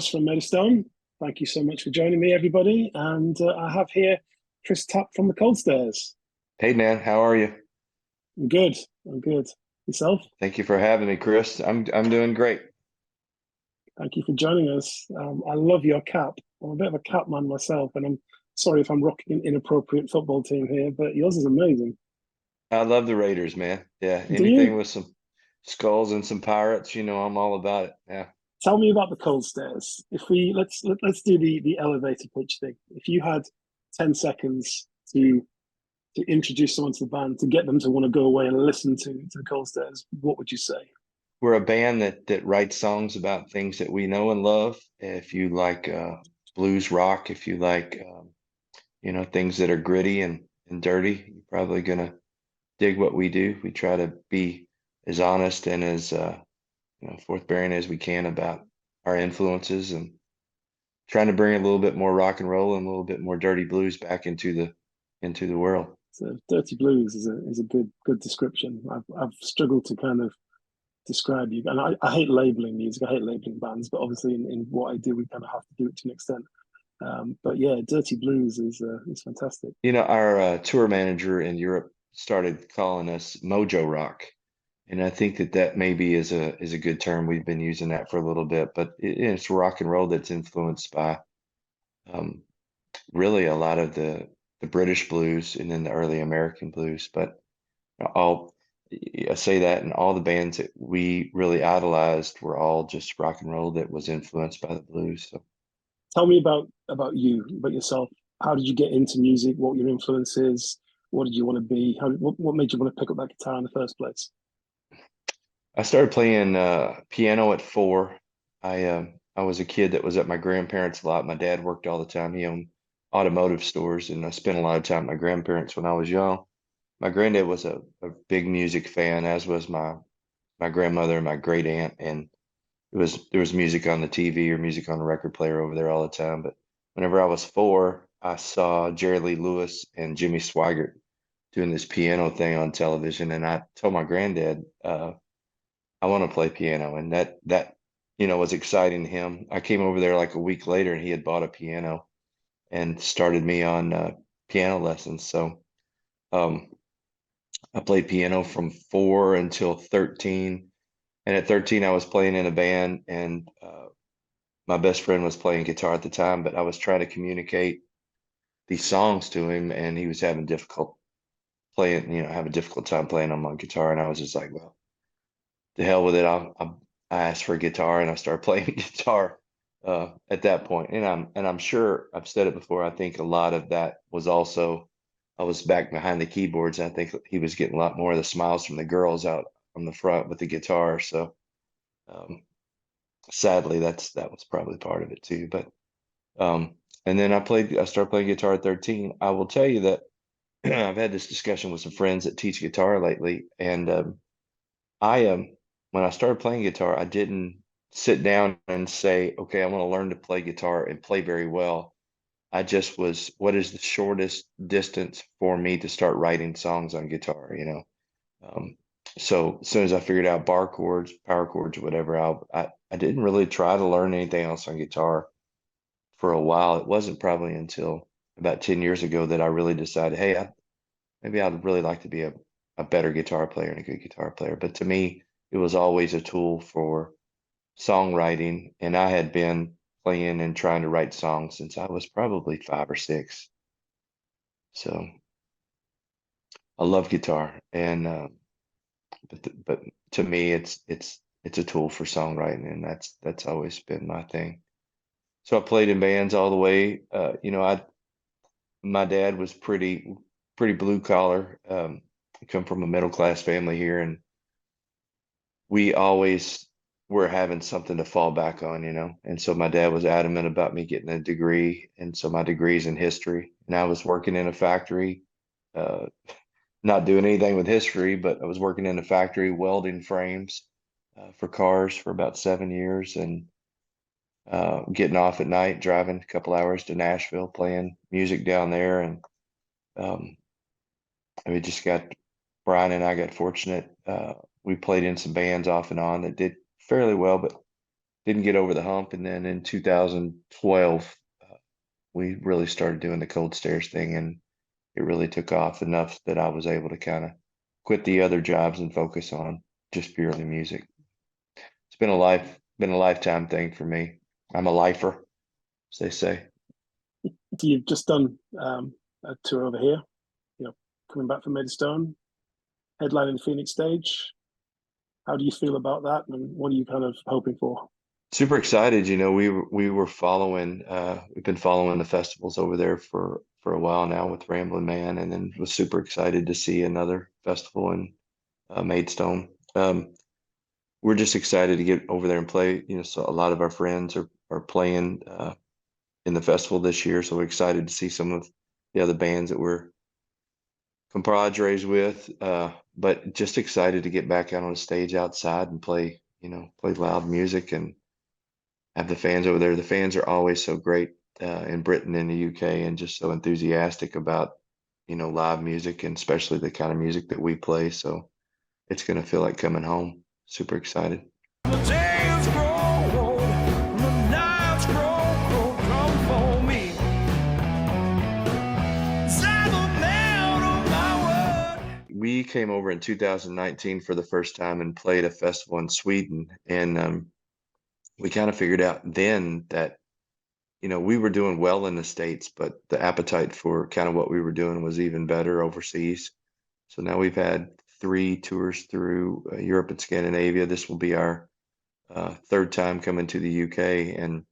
Chris from Maid. Thank you so much for joining me, everybody. And I have here Chris Tapp from the Cold Stairs. Hey man, how are you? I'm good. I'm good. Yourself? Thank you for having me, Chris. I'm doing great. Thank you for joining us. I love your cap. I'm a bit of a cap man myself, and I'm sorry if I'm rocking an inappropriate football team here, but yours is amazing. I love the Raiders, man. Yeah, Do anything you? with some skulls and some pirates, I'm all about it. Yeah. Tell me about the Cold Stairs. If we let's do the elevator pitch thing. If you had 10 seconds to introduce someone to the band to get them to want to go away and listen to the Cold Stairs, what would you say? We're a band that writes songs about things that we know and love. If you like blues rock, if you like things that are gritty and dirty, you're probably gonna dig what we do. We try to be as honest and as forthbearing as we can about our influences and trying to bring a little bit more rock and roll and a little bit more dirty blues back into the world. So dirty blues is a good description. I've struggled to kind of describe you, and I hate labeling music. I hate labeling bands, but obviously in what I do, we kind of have to do it to an extent. But yeah, dirty blues is fantastic. Our tour manager in Europe started calling us Mojo Rock, and I think that maybe is a good term. We've been using that for a little bit, but it's rock and roll that's influenced by um, really a lot of the British blues and then the early American blues. But all I say that, and all the bands that we really idolized were all just rock and roll that was influenced by the blues. So Tell me about you, about yourself. How did you get into music? What were your influences? What did you want to be? What made you want to pick up that guitar in the first place? I started playing piano at 4. I was a kid that was at my grandparents a lot. My dad worked all the time. He owned automotive stores, and I spent a lot of time with my grandparents when I was young. My granddad was a big music fan, as was my grandmother and my great aunt, and there was music on the TV or music on the record player over there all the time. But whenever I was 4, I saw Jerry Lee Lewis and Jimmy Swaggart doing this piano thing on television, and I told my granddad, I want to play piano, and that was exciting to him. I came over there like a week later, and he had bought a piano and started me on piano lessons. So um, I played piano from 4 until 13. And at 13, I was playing in a band, and my best friend was playing guitar at the time, but I was trying to communicate these songs to him, and he was having difficult playing, have a difficult time playing on my guitar. And I was just like, well, to hell with it. I asked for a guitar and I started playing guitar at that point. And I'm sure I've said it before. I think a lot of that was also I was back behind the keyboards, and I think he was getting a lot more of the smiles from the girls out on the front with the guitar. So um, sadly, that was probably part of it too. But um, and then I started playing guitar at 13. I will tell you that I've had this discussion with some friends that teach guitar lately, and I when I started playing guitar, I didn't sit down and say, okay, I want to learn to play guitar and play very well. I just was, what is the shortest distance for me to start writing songs on guitar? Um, so as soon as I figured out bar chords, power chords, or whatever, I didn't really try to learn anything else on guitar for a while. It wasn't probably until about 10 years ago that I really decided, hey, maybe I'd really like to be a better guitar player and a good guitar player. But to me, it was always a tool for songwriting. And I had been playing and trying to write songs since I was probably 5 or 6. So I love guitar. And but to me, it's a tool for songwriting, and that's always been my thing. So I played in bands all the way. I my dad was pretty blue collar. I come from a middle class family here, and we always were having something to fall back on. And so my dad was adamant about me getting a degree, and so my degree's in history. And I was working in a factory, uh, not doing anything with history, but I was working in a factory welding frames for cars for about 7 years, and getting off at night, driving a couple hours to Nashville, playing music down there, and um, we just got Brian and I got fortunate. We played in some bands off and on that did fairly well, but didn't get over the hump. And then in 2012, we really started doing the cold stairs thing, and it really took off enough that I was able to kind of quit the other jobs and focus on just purely music. It's been a lifetime thing for me. I'm a lifer, as they say. You've just done a tour over here, you know, coming back from Maid headlining Phoenix stage. How do you feel about that, and what are you kind of hoping for? Super excited. We were following, we've been following the festivals over there for a while now with Ramblin' Man, and then was super excited to see another festival in Maidstone. We're just excited to get over there and play. So a lot of our friends are playing in the festival this year, so we're excited to see some of the other bands that we're compadres with. But just excited to get back out on a stage outside and play loud music and have the fans over there. The fans are always so great in Britain and the UK, and just so enthusiastic about live music, and especially the kind of music that we play. So it's gonna feel like coming home. Super excited. We came over in 2019 for the first time and played a festival in Sweden, and we kind of figured out then that we were doing well in the States, but the appetite for kind of what we were doing was even better overseas. So now we've had 3 tours through Europe and Scandinavia. This will be our third time coming to the UK, and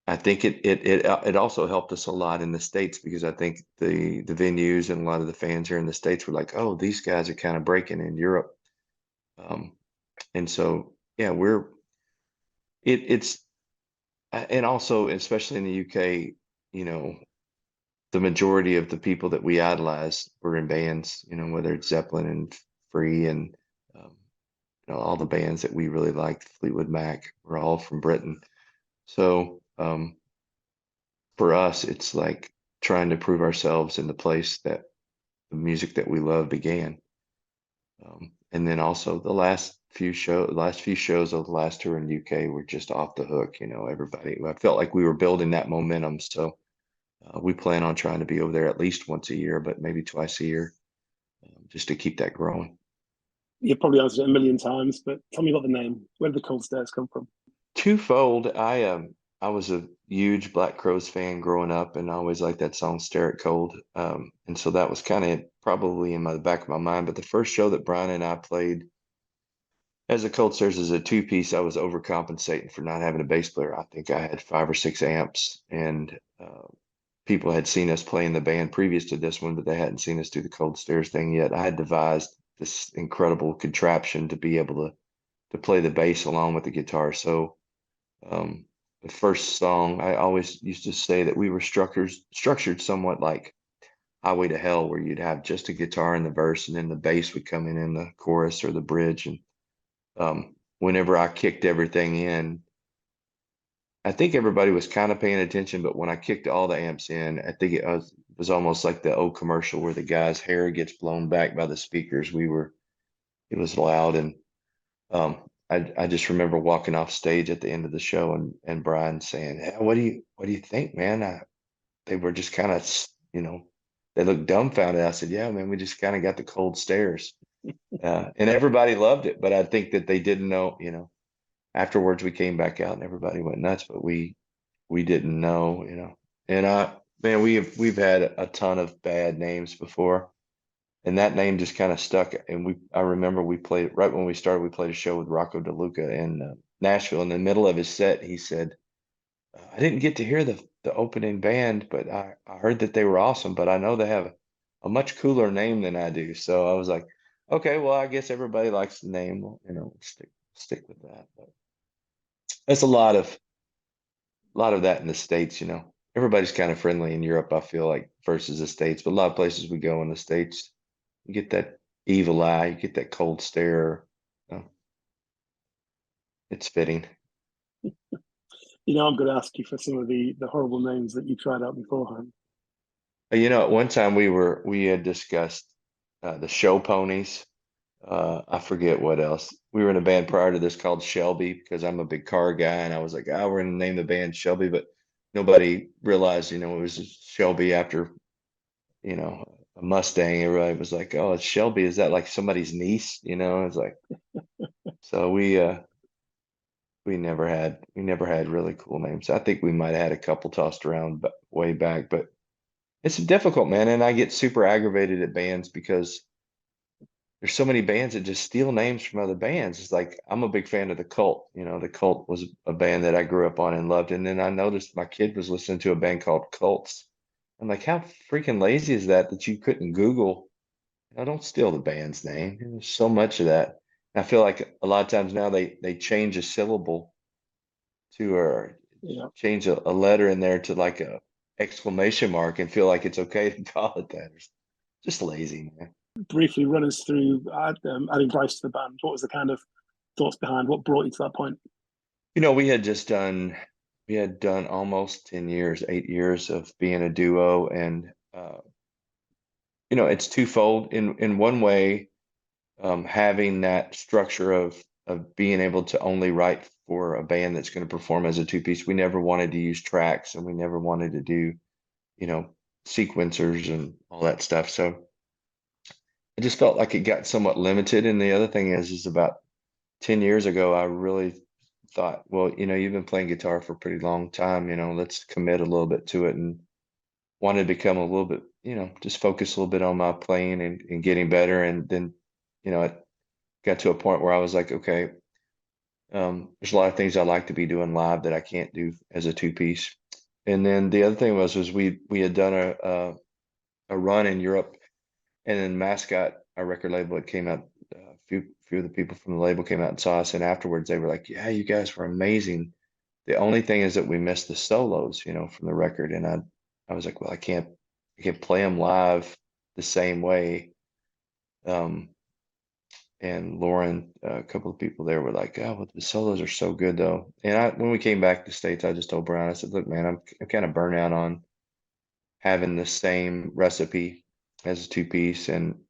I think it also helped us a lot in the States, because I think the venues and a lot of the fans here in the States were like, oh, these guys are kind of breaking in Europe. And so, yeah, it's and also, especially in the UK, the majority of the people that we idolize were in bands, whether it's Zeppelin and Free and all the bands that we really liked, Fleetwood Mac, were all from Britain. So for us, it's like trying to prove ourselves in the place that the music that we love began. And then also the last few shows of the last tour in the UK were just off the hook. Everybody, I felt like we were building that momentum. So we plan on trying to be over there at least once a year, but maybe twice a year, just to keep that growing. You've probably answered it a million times, but tell me about the name. Where did the cold stairs come from? Twofold. I was a huge Black Crowes fan growing up, and I always liked that song "Stare It Cold," and so that was kind of probably in the back of my mind. But the first show that Brian and I played as a Cold Stairs as a two-piece, I was overcompensating for not having a bass player. I think I had 5 or 6 amps, and people had seen us play in the band previous to this one, but they hadn't seen us do the Cold Stairs thing yet. I had devised this incredible contraption to be able to play the bass along with the guitar. So the first song, I always used to say that we were structured somewhat like Highway to Hell, where you'd have just a guitar in the verse, and then the bass would come in the chorus or the bridge. And whenever I kicked everything in, I think everybody was kind of paying attention, but when I kicked all the amps in, I think it was almost like the old commercial where the guy's hair gets blown back by the speakers. It was loud, and I just remember walking off stage at the end of the show, and Brian saying, "Hey, what do you think, man?" They were just kind of, they looked dumbfounded. I said, "Yeah, man, we just kind of got the cold stares." And everybody loved it, but I think that they didn't know, afterwards we came back out and everybody went nuts, but we didn't know. And man, we've had a ton of bad names before, and that name just kind of stuck. And I remember we played right when we started. We played a show with Rocco DeLuca in Nashville. In the middle of his set, he said, "I didn't get to hear the opening band, but I heard that they were awesome. But I know they have a much cooler name than I do." So I was like, "Okay, well, I guess everybody likes the name. Well, stick with that." But there's a lot of that in the States. Everybody's kind of friendly in Europe, I feel like, versus the States. But a lot of places we go in the States, you get that evil eye, you get that cold stare. uh, It's fitting. I'm going to ask you for some of the horrible names that you tried out beforehand. At one time we had discussed the show ponies. I forget what else. We were in a band prior to this called Shelby because I'm a big car guy, and I was like, oh, we're gonna name the band Shelby, but nobody realized, it was Shelby after, a Mustang. Everybody was like, oh, it's Shelby. Is that like somebody's niece? It's like, so we never had really cool names. I think we might have had a couple tossed around but way back, but it's difficult, man. And I get super aggravated at bands because there's so many bands that just steal names from other bands. It's like I'm a big fan of the Cult. The Cult was a band that I grew up on and loved. And then I noticed my kid was listening to a band called Cults. I'm like, how freaking lazy is that you couldn't Google? Don't steal the band's name. There's so much of that. I feel like a lot of times now they change a syllable to or Yeah. change a letter in there to like a exclamation mark and feel like it's okay to call it that. It's just lazy, man. Briefly run us through adding Bryce to the band. What was the kind of thoughts behind what brought you to that point? We had done almost 10 years, 8 years of being a duo. And, it's twofold. In one way, having that structure of being able to only write for a band that's going to perform as a two-piece. We never wanted to use tracks and we never wanted to do, you know, sequencers and all that stuff. So I just felt like it got somewhat limited. And the other thing is about 10 years ago, I really thought, well, you've been playing guitar for a pretty long time, let's commit a little bit to it, and wanted to become a little bit, just focus a little bit on my playing and getting better. And then, it got to a point where I was like, okay, there's a lot of things I like to be doing live that I can't do as a two-piece. And then the other thing was we had done a run in Europe, and then Mascot, our record label, it came out. A few of the people from the label came out and saw us, and afterwards they were like, "Yeah, you guys were amazing. The only thing is that we missed the solos, from the record." And I was like, "Well, I can't play them live the same way." Um, and Lauren, a couple of people there were like, "Oh, well, the solos are so good, though." And when we came back to the States, I just told Brian, I said, "Look, man, I'm kind of burnt out on having the same recipe as a two-piece, and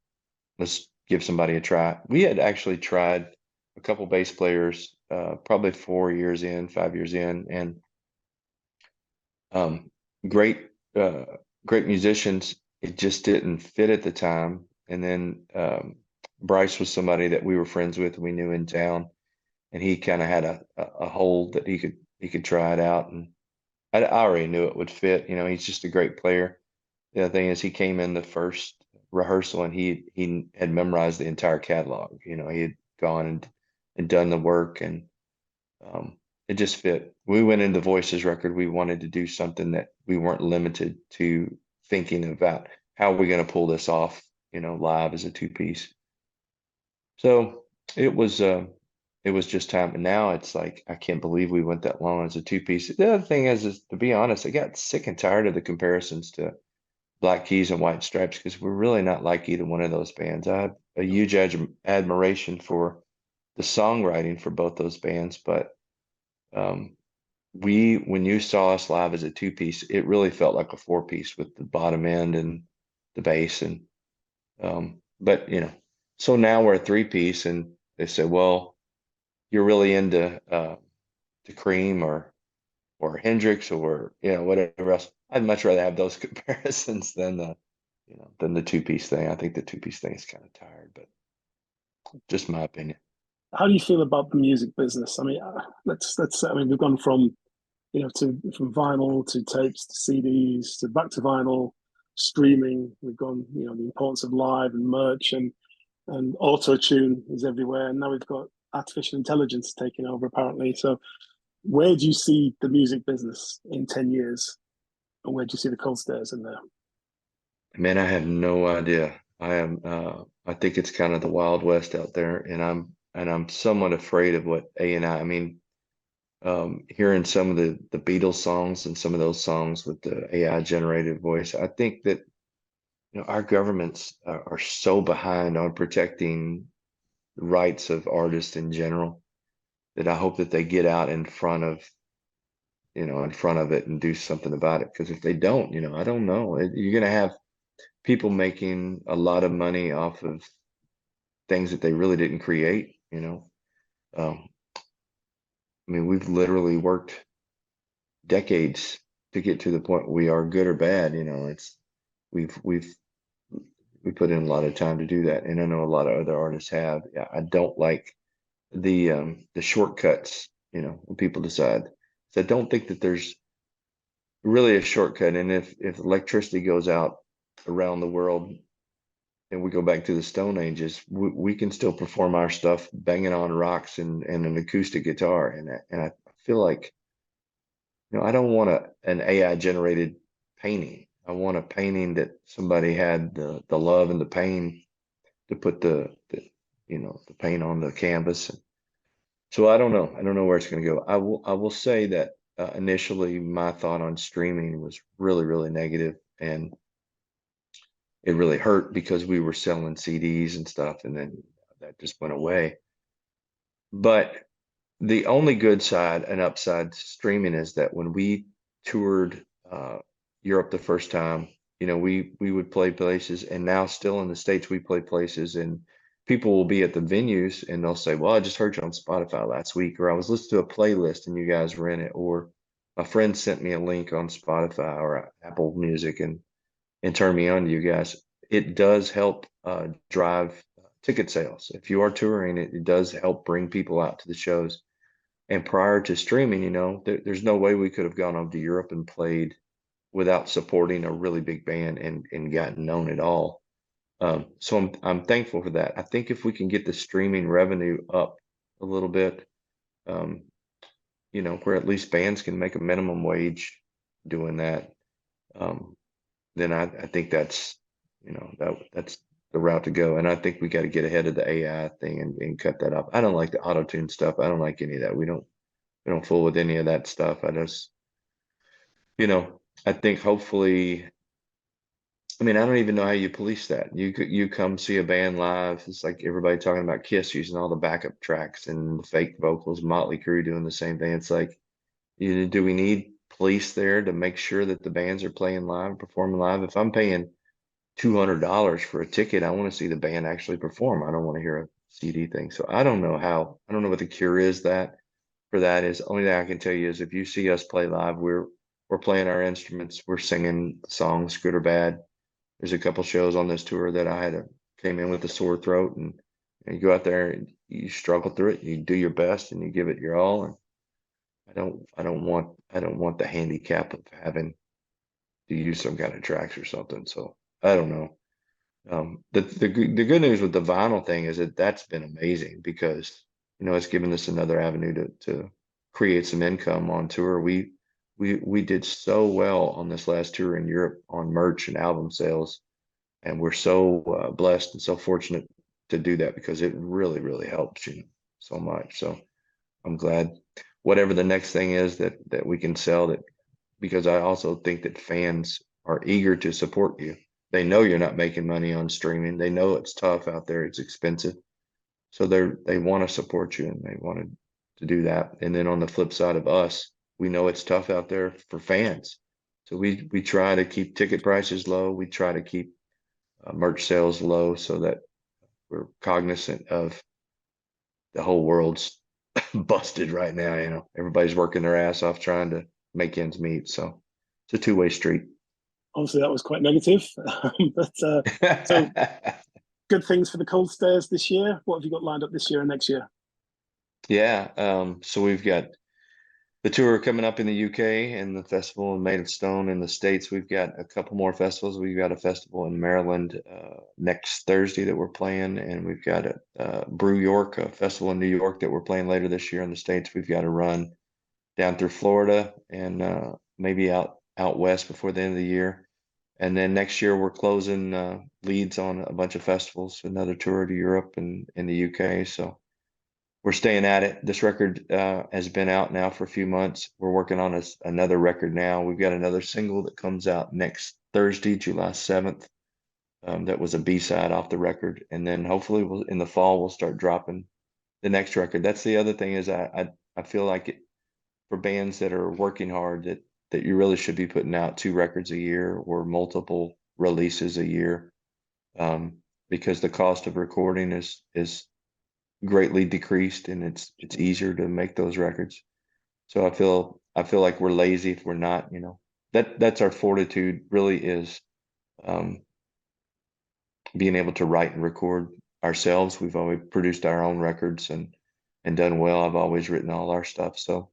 let's give somebody a try." We had actually tried a couple bass players, probably 4 years in, 5 years in, and um, great, uh, great musicians. It just didn't fit at the time. And then Bryce was somebody that we were friends with, and we knew in town, and he kind of had a hold that he could try it out, and I already knew it would fit. He's just a great player. The other thing is he came in the first rehearsal and he had memorized the entire catalog. He had gone and done the work, and it just fit. We went into Voices record. We wanted to do something that we weren't limited to thinking about how are we going to pull this off, live as a two-piece. So it was it was just time. And now it's like I can't believe we went that long as a two-piece. The other thing is to be honest, I got sick and tired of the comparisons to Black Keys and White Stripes because we're really not like either one of those bands. I have a huge admiration for the songwriting for both those bands, but um, when you saw us live as a two-piece, it really felt like a four-piece with the bottom end and the bass. And but so now we're a three-piece, and they said, well, you're really into the Cream or Hendrix or whatever else. I'd much rather have those comparisons than the two-piece thing. I think the two-piece thing is kind of tired, but just my opinion. How do you feel about the music business? I mean, let's. I mean, we've gone from to from vinyl to tapes to CDs to back to vinyl, streaming. We've gone, the importance of live and merch and auto tune is everywhere. And now we've got artificial intelligence taking over apparently. So where do you see the music business in 10 years, and where do you see the cold stairs in there? Man, I have no idea. I think it's kind of the Wild West out there, and I'm somewhat afraid of what AI. I mean, hearing some of the Beatles songs and some of those songs with the AI generated voice, I think that our governments are so behind on protecting the rights of artists in general that I hope that they get out in front of it and do something about it. Because if they don't, I don't know. You're going to have people making a lot of money off of things that they really didn't create, you know. Um, I mean, we've literally worked decades to get to the point we are, good or bad, you know. It's we've we put in a lot of time to do that, and I know a lot of other artists have. Yeah, I don't like the shortcuts, you know, when people decide. So I don't think that there's really a shortcut. And if electricity goes out around the world and we go back to the Stone Ages, we can still perform our stuff banging on rocks and an acoustic guitar. And I feel like, you know, I don't want an AI generated painting. I want a painting that somebody had the love and the pain to put the you know, the paint on the canvas. So I don't know. I don't know where it's going to go. I will say that initially my thought on streaming was really, really negative, and it really hurt because we were selling CDs and stuff, and then that just went away. But the only good side and upside to streaming is that when we toured Europe the first time, you know, we would play places, and now still in the States we play places, and people will be at the venues and they'll say, "Well, I just heard you on Spotify last week," or "I was listening to a playlist and you guys were in it," or "A friend sent me a link on Spotify or Apple Music and turned me on to you guys." It does help drive ticket sales. If you are touring, it does help bring people out to the shows. And prior to streaming, you know, there's no way we could have gone over to Europe and played without supporting a really big band and gotten known at all. So I'm thankful for that. I think if we can get the streaming revenue up a little bit, um, you know, where at least bands can make a minimum wage doing that, um, then I think that's, you know, that's the route to go. And I think we got to get ahead of the AI thing and cut that up. I don't like the auto tune stuff. I don't like any of that. We don't fool with any of that stuff. I just, you know, I think hopefully, I mean, I don't even know how you police that. You come see a band live. It's like everybody talking about Kiss using all the backup tracks and the fake vocals, Motley Crue doing the same thing. It's like, do we need police there to make sure that the bands are playing live, performing live? If I'm paying $200 for a ticket, I want to see the band actually perform. I don't want to hear a CD thing. So I don't know what the cure is that for that is. Only thing I can tell you is if you see us play live, we're playing our instruments, we're singing songs, good or bad. There's a couple shows on this tour that came in with a sore throat, and you go out there and you struggle through it, you do your best and you give it your all. And I don't want the handicap of having to use some kind of tracks or something. So I don't know. The good news with the vinyl thing is that that's been amazing because, you know, it's given us another avenue to create some income on tour. We did so well on this last tour in Europe on merch and album sales, and we're so blessed and so fortunate to do that because it really, really helps, you know, so much. So I'm glad whatever the next thing is that we can sell that, because I also think that fans are eager to support you. They know you're not making money on streaming. They know it's tough out there. It's expensive. So they want to support you and they wanted to do that. And then on the flip side of us, we know it's tough out there for fans. So we try to keep ticket prices low. We try to keep merch sales low so that we're cognizant of the whole world's busted right now. You know, everybody's working their ass off trying to make ends meet. So it's a two-way street. Obviously, that was quite negative. But so good things for the cold stairs this year. What have you got lined up this year and next year? Yeah. So we've got the tour coming up in the UK and the festival in Made of Stone in the States. We've got a couple more festivals. We've got a festival in Maryland next Thursday that we're playing, and we've got a Brew York, a festival in New York that we're playing later this year in the States. We've got a run down through Florida and maybe out west before the end of the year. And then next year we're closing leads on a bunch of festivals, another tour to Europe and in the UK. So we're staying at it. This record has been out now for a few months. We're working on another record now. We've got another single that comes out next Thursday, July 7th. That was a B-side off the record. And then hopefully in the fall, we'll start dropping the next record. That's the other thing is I feel like it for bands that are working hard that you really should be putting out two records a year or multiple releases a year. because the cost of recording is greatly decreased, and it's easier to make those records. So I feel like we're lazy if we're not, that's our fortitude really is, um, being able to write and record ourselves. We've always produced our own records and done well. I've always written all our stuff. So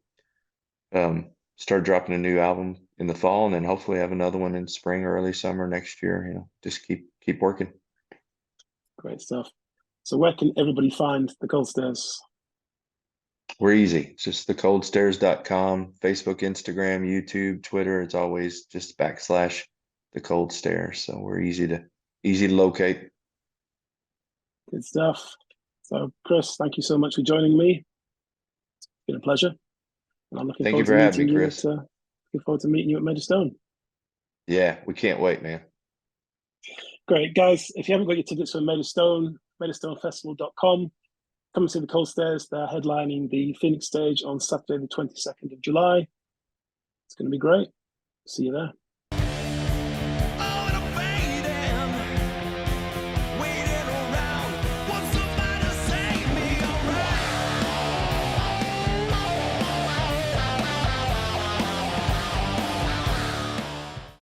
start dropping a new album in the fall, and then hopefully have another one in spring or early summer next year. Just keep working. Great stuff. So where can everybody find the Cold Stairs? We're easy. It's just thecoldstairs.com, Facebook, Instagram, YouTube, Twitter. It's always just / the cold stairs. So we're easy to locate. Good stuff. So Chris, thank you so much for joining me. It's been a pleasure. And I'm looking Thank you forward for to having me, meeting you Chris. at Maid Stone. Yeah, we can't wait, man. Great, guys. If you haven't got your tickets for Maid Stone, maidstonefestival.com. Come and see the Cold Stairs. They're headlining the Phoenix stage on Saturday, the 22nd of July. It's going to be great. See you there.